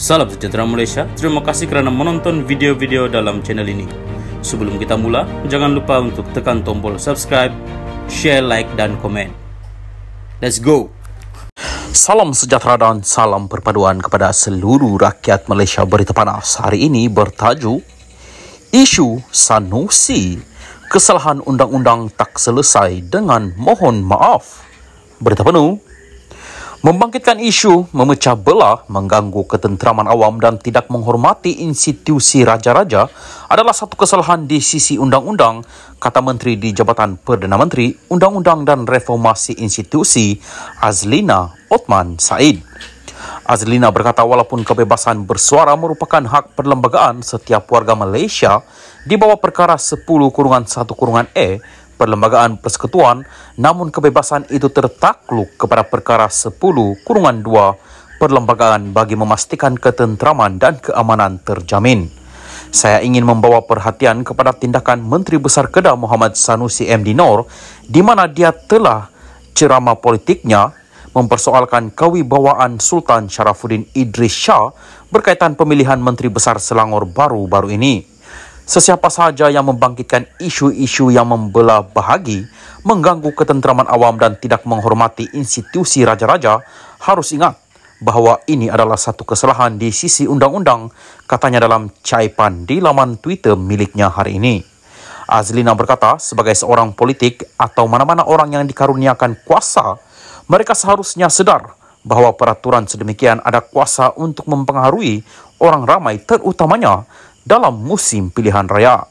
Salam sejahtera Malaysia, terima kasih kerana menonton video-video dalam channel ini. Sebelum kita mula, jangan lupa untuk tekan tombol subscribe, share, like dan komen. Let's go! Salam sejahtera dan salam perpaduan kepada seluruh rakyat Malaysia. Berita panas hari ini bertajuk Isu Sanusi, kesalahan undang-undang tak selesai dengan mohon maaf. Berita penuh. Membangkitkan isu, memecah belah, mengganggu ketenteraman awam dan tidak menghormati institusi raja-raja adalah satu kesalahan di sisi undang-undang, kata Menteri di Jabatan Perdana Menteri, Undang-Undang dan Reformasi Institusi, Azlina Othman Said. Azlina berkata walaupun kebebasan bersuara merupakan hak perlembagaan setiap warga Malaysia di bawah perkara 10-1-E Perlembagaan Persekutuan, namun kebebasan itu tertakluk kepada perkara 10-2 Perlembagaan bagi memastikan ketenteraman dan keamanan terjamin. Saya ingin membawa perhatian kepada tindakan Menteri Besar Kedah Muhammad Sanusi MD Nor, di mana dia telah ceramah politiknya mempersoalkan kewibawaan Sultan Sharafuddin Idris Shah berkaitan pemilihan Menteri Besar Selangor baru-baru ini. Sesiapa sahaja yang membangkitkan isu-isu yang membelah bahagi, mengganggu ketenteraman awam dan tidak menghormati institusi raja-raja harus ingat bahawa ini adalah satu kesalahan di sisi undang-undang, katanya dalam caipan di laman Twitter miliknya hari ini. Azlina berkata, sebagai seorang politik atau mana-mana orang yang dikaruniakan kuasa, mereka seharusnya sedar bahawa peraturan sedemikian ada kuasa untuk mempengaruhi orang ramai, terutamanya dalam musim pilihan raya.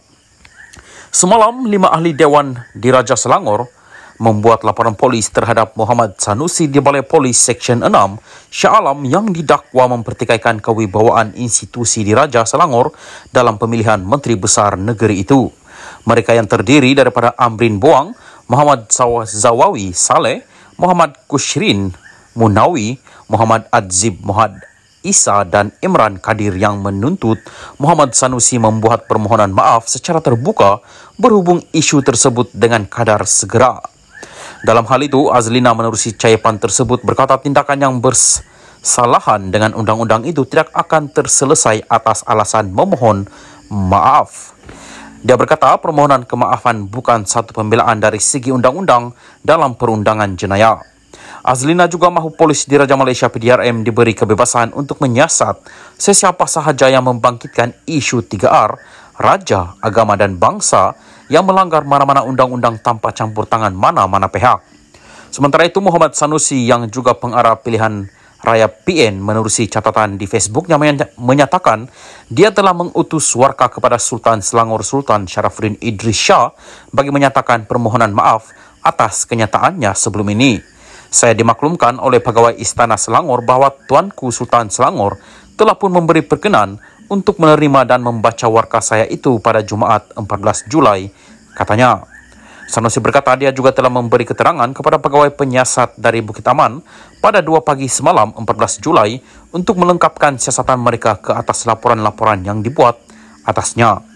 Semalam, 5 ahli Dewan Diraja Selangor membuat laporan polis terhadap Muhammad Sanusi di Balai Polis Seksyen 6, Shah Alam yang didakwa mempertikaikan kewibawaan institusi Diraja Selangor dalam pemilihan Menteri Besar negeri itu. Mereka yang terdiri daripada Amrin Boang, Muhammad Zawawi Saleh, Muhammad Kushrin Munawi, Muhammad Adzib Muhammad Isa dan Imran Kadir yang menuntut Muhammad Sanusi membuat permohonan maaf secara terbuka berhubung isu tersebut dengan kadar segera. Dalam hal itu, Azlina menerusi caipan tersebut berkata tindakan yang bersalahan dengan undang-undang itu tidak akan terselesai atas alasan memohon maaf. Dia berkata permohonan kemaafan bukan satu pembelaan dari segi undang-undang dalam perundangan jenayah. Azlina juga mahu Polis Diraja Malaysia PDRM diberi kebebasan untuk menyiasat sesiapa sahaja yang membangkitkan isu 3R, raja, agama dan bangsa yang melanggar mana-mana undang-undang tanpa campur tangan mana-mana pihak. Sementara itu, Muhammad Sanusi yang juga pengarah pilihan raya PN menerusi catatan di Facebooknya menyatakan dia telah mengutus warka kepada Sultan Selangor Sultan Sharafuddin Idris Shah bagi menyatakan permohonan maaf atas kenyataannya sebelum ini. Saya dimaklumkan oleh pegawai Istana Selangor bahawa Tuanku Sultan Selangor telah pun memberi perkenan untuk menerima dan membaca warka saya itu pada Jumaat 14 Julai, katanya. Sanusi berkata dia juga telah memberi keterangan kepada pegawai penyiasat dari Bukit Aman pada 2 pagi semalam 14 Julai untuk melengkapkan siasatan mereka ke atas laporan-laporan yang dibuat atasnya.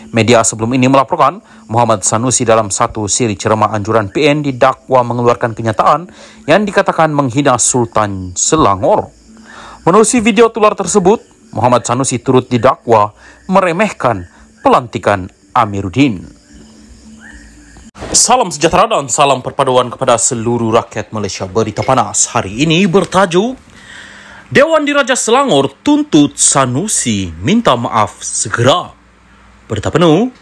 Media sebelum ini melaporkan Muhammad Sanusi dalam satu siri ceramah anjuran PN didakwa mengeluarkan kenyataan yang dikatakan menghina Sultan Selangor. Menerusi video tular tersebut, Muhammad Sanusi turut didakwa meremehkan pelantikan Amiruddin. Salam sejahtera dan salam perpaduan kepada seluruh rakyat Malaysia. Berita panas hari ini bertajuk Dewan Diraja Selangor tuntut Sanusi minta maaf segera. Berita penuh.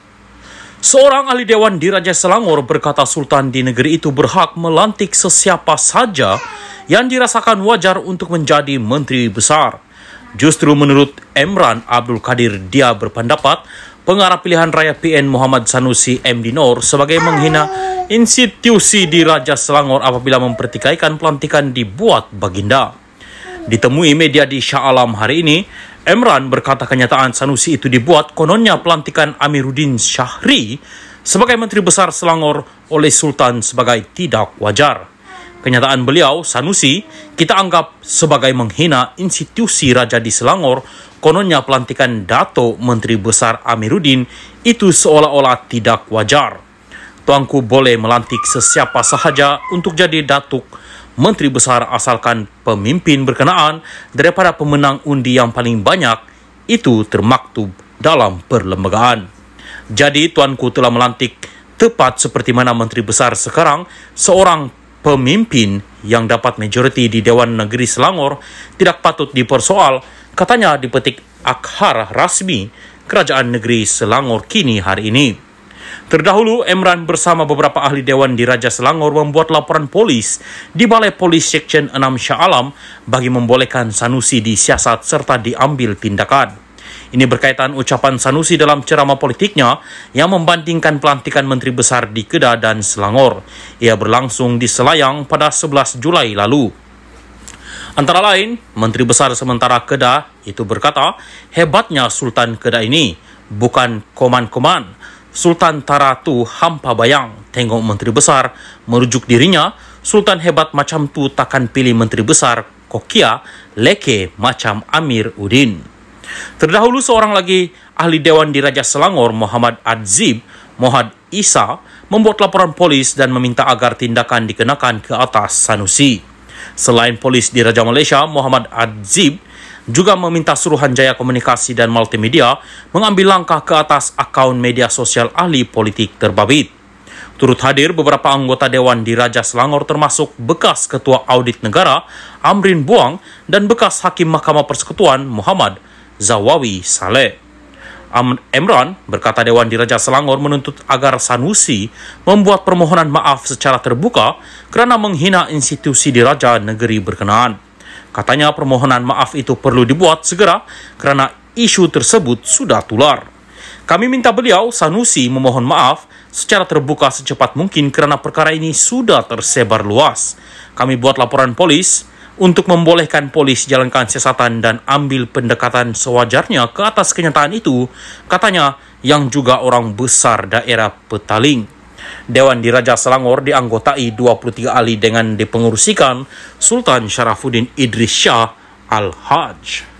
Seorang ahli Dewan Diraja Selangor berkata Sultan di negeri itu berhak melantik sesiapa saja yang dirasakan wajar untuk menjadi Menteri Besar. Justru menurut Emran Abdul Kadir, dia berpendapat pengarah pilihan raya PN Muhammad Sanusi MD Nor sebagai menghina institusi Diraja Selangor apabila mempertikaikan pelantikan dibuat baginda. Ditemui media di Shah Alam hari ini, Emran berkata kenyataan Sanusi itu dibuat kononnya pelantikan Amiruddin Syahri sebagai Menteri Besar Selangor oleh Sultan sebagai tidak wajar. Kenyataan beliau, Sanusi, kita anggap sebagai menghina institusi raja di Selangor, kononnya pelantikan Dato' Menteri Besar Amiruddin itu seolah-olah tidak wajar. Tuanku boleh melantik sesiapa sahaja untuk jadi datuk menteri besar asalkan pemimpin berkenaan daripada pemenang undi yang paling banyak itu termaktub dalam perlembagaan. Jadi tuanku telah melantik tepat seperti mana menteri besar sekarang, seorang pemimpin yang dapat majoriti di Dewan Negeri Selangor tidak patut dipersoal, katanya dipetik akhar rasmi Kerajaan Negeri Selangor kini hari ini. Terdahulu, Emran bersama beberapa ahli Dewan di Raja Selangor membuat laporan polis di Balai Polis Seksyen 6 Shah Alam bagi membolehkan Sanusi disiasat serta diambil tindakan. Ini berkaitan ucapan Sanusi dalam ceramah politiknya yang membandingkan pelantikan Menteri Besar di Kedah dan Selangor. Ia berlangsung di Selayang pada 11 Julai lalu. Antara lain, Menteri Besar sementara Kedah itu berkata, hebatnya Sultan Kedah ini bukan koman-koman. Sultan Taratu hampa bayang. Tengok Menteri Besar merujuk dirinya, Sultan hebat macam tu takkan pilih Menteri Besar kokia leke macam Amir Udin. Terdahulu seorang lagi ahli Dewan di Raja Selangor, Muhammad Adzib Mohad Isa, membuat laporan polis dan meminta agar tindakan dikenakan ke atas Sanusi. Selain polis di Raja Malaysia, Muhammad Adzib juga meminta Suruhanjaya Komunikasi dan Multimedia mengambil langkah ke atas akaun media sosial ahli politik terbabit. Turut hadir beberapa anggota Dewan di Raja Selangor termasuk bekas Ketua Audit Negara Amrin Buang dan bekas Hakim Mahkamah Persekutuan Muhammad Zawawi Saleh. Emran berkata Dewan di Raja Selangor menuntut agar Sanusi membuat permohonan maaf secara terbuka kerana menghina institusi di Raja Negeri berkenaan. Katanya permohonan maaf itu perlu dibuat segera kerana isu tersebut sudah tular. Kami minta beliau, Sanusi, memohon maaf secara terbuka secepat mungkin kerana perkara ini sudah tersebar luas. Kami buat laporan polis untuk membolehkan polis jalankan siasatan dan ambil pendekatan sewajarnya ke atas kenyataan itu, katanya, yang juga orang besar daerah Petaling. Dewan di Raja Selangor dianggotai 23 ahli dengan dipengerusikan Sultan Sharafuddin Idris Shah Al-Hajj.